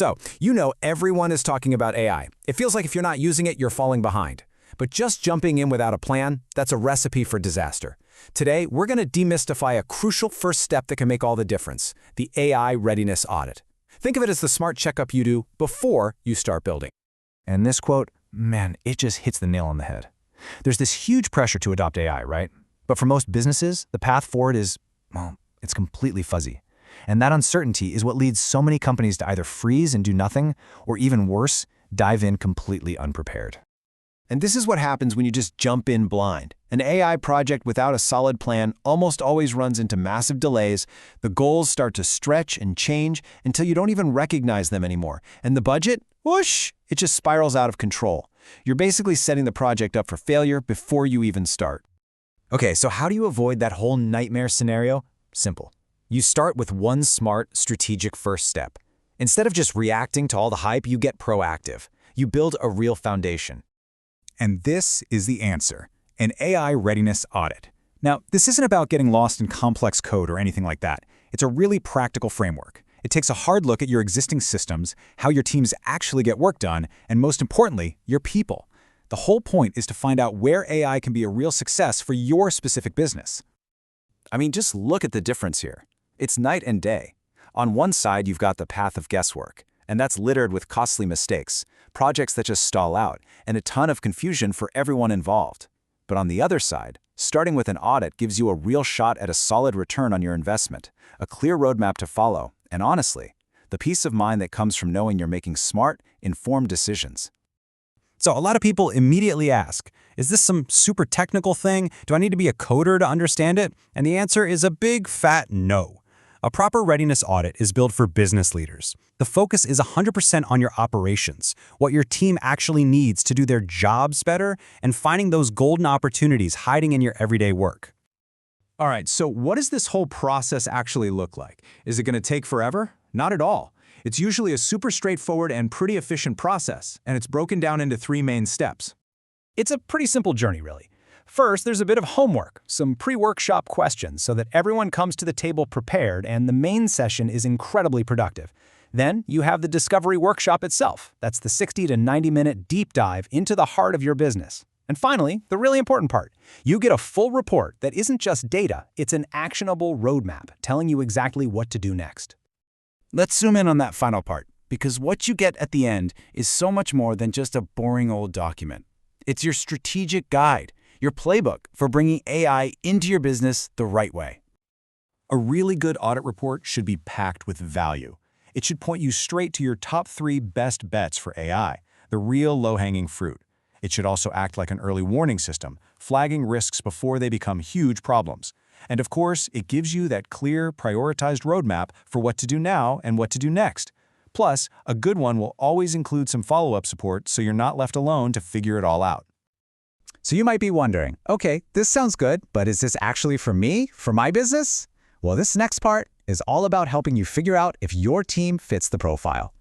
So, everyone is talking about AI. It feels like if you're not using it, you're falling behind. But just jumping in without a plan, that's a recipe for disaster. Today, we're going to demystify a crucial first step that can make all the difference, the AI Readiness Audit. Think of it as the smart checkup you do before you start building. And this quote, man, it just hits the nail on the head. There's this huge pressure to adopt AI, right? But for most businesses, the path forward is, well, it's completely fuzzy. And that uncertainty is what leads so many companies to either freeze and do nothing, or even worse, dive in completely unprepared. And this is what happens when you just jump in blind. An AI project without a solid plan almost always runs into massive delays. The goals start to stretch and change until you don't even recognize them anymore. And the budget, whoosh, it just spirals out of control. You're basically setting the project up for failure before you even start. Okay, so how do you avoid that whole nightmare scenario? Simple. You start with one smart, strategic first step. Instead of just reacting to all the hype, you get proactive. You build a real foundation. And this is the answer, an AI readiness audit. Now, this isn't about getting lost in complex code or anything like that. It's a really practical framework. It takes a hard look at your existing systems, how your teams actually get work done, and most importantly, your people. The whole point is to find out where AI can be a real success for your specific business. I mean, just look at the difference here. It's night and day. On one side, you've got the path of guesswork, and that's littered with costly mistakes, projects that just stall out, and a ton of confusion for everyone involved. But on the other side, starting with an audit gives you a real shot at a solid return on your investment, a clear roadmap to follow, and honestly, the peace of mind that comes from knowing you're making smart, informed decisions. So a lot of people immediately ask, is this some super technical thing? Do I need to be a coder to understand it? And the answer is a big fat no. A proper readiness audit is built for business leaders. The focus is 100% on your operations, what your team actually needs to do their jobs better, and finding those golden opportunities hiding in your everyday work. All right, so what does this whole process actually look like? Is it going to take forever? Not at all. It's usually a super straightforward and pretty efficient process, and it's broken down into 3 main steps. It's a pretty simple journey, really. First, there's a bit of homework, some pre-workshop questions so that everyone comes to the table prepared and the main session is incredibly productive. Then, you have the discovery workshop itself. That's the 60 to 90-minute deep dive into the heart of your business. And finally, the really important part, you get a full report that isn't just data, it's an actionable roadmap telling you exactly what to do next. Let's zoom in on that final part, because what you get at the end is so much more than just a boring old document. It's your strategic guide, your playbook for bringing AI into your business the right way. A really good audit report should be packed with value. It should point you straight to your top 3 best bets for AI, the real low-hanging fruit. It should also act like an early warning system, flagging risks before they become huge problems. And of course, it gives you that clear, prioritized roadmap for what to do now and what to do next. Plus, a good one will always include some follow-up support so you're not left alone to figure it all out. So you might be wondering, okay, this sounds good, but is this actually for me, for my business? Well, this next part is all about helping you figure out if your team fits the profile.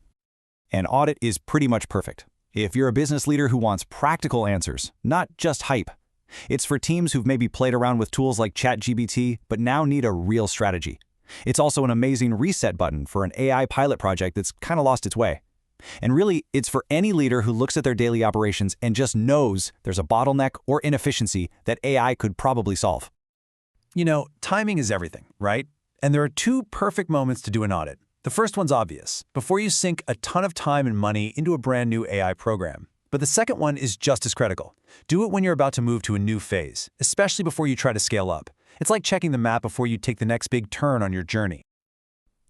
An audit is pretty much perfect. If you're a business leader who wants practical answers, not just hype. It's for teams who've maybe played around with tools like ChatGPT, but now need a real strategy. It's also an amazing reset button for an AI pilot project that's kind of lost its way. And really, it's for any leader who looks at their daily operations and just knows there's a bottleneck or inefficiency that AI could probably solve. You know, timing is everything, right? And there are 2 perfect moments to do an audit. The first one's obvious, before you sink a ton of time and money into a brand new AI program. But the second one is just as critical. Do it when you're about to move to a new phase, especially before you try to scale up. It's like checking the map before you take the next big turn on your journey.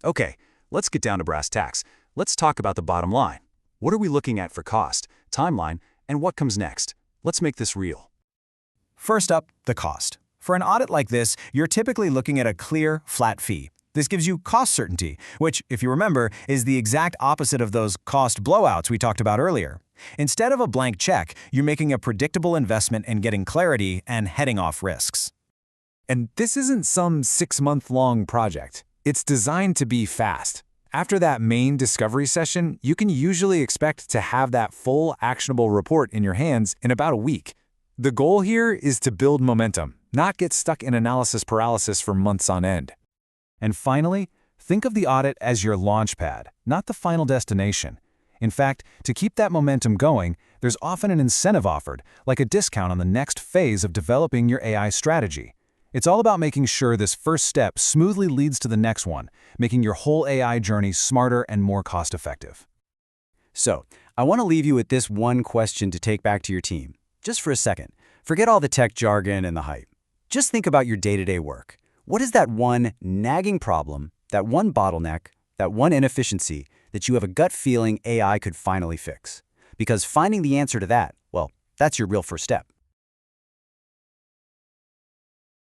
Okay, let's get down to brass tacks. Let's talk about the bottom line. What are we looking at for cost, timeline, and what comes next? Let's make this real. First up, the cost. For an audit like this, you're typically looking at a clear, flat fee. This gives you cost certainty, which, if you remember, is the exact opposite of those cost blowouts we talked about earlier. Instead of a blank check, you're making a predictable investment and getting clarity and heading off risks. And this isn't some 6-month-long project. It's designed to be fast. After that main discovery session, you can usually expect to have that full actionable report in your hands in about a week. The goal here is to build momentum, not get stuck in analysis paralysis for months on end. And finally, Think of the audit as your launch pad, not the final destination. In fact, to keep that momentum going, there's often an incentive offered, like a discount on the next phase of developing your AI strategy. It's all about making sure this first step smoothly leads to the next one, making your whole AI journey smarter and more cost-effective. So, I want to leave you with this one question to take back to your team. Just for a second, forget all the tech jargon and the hype. Just think about your day-to-day work. What is that one nagging problem, that one bottleneck, that one inefficiency that you have a gut feeling AI could finally fix? Because finding the answer to that, well, that's your real first step.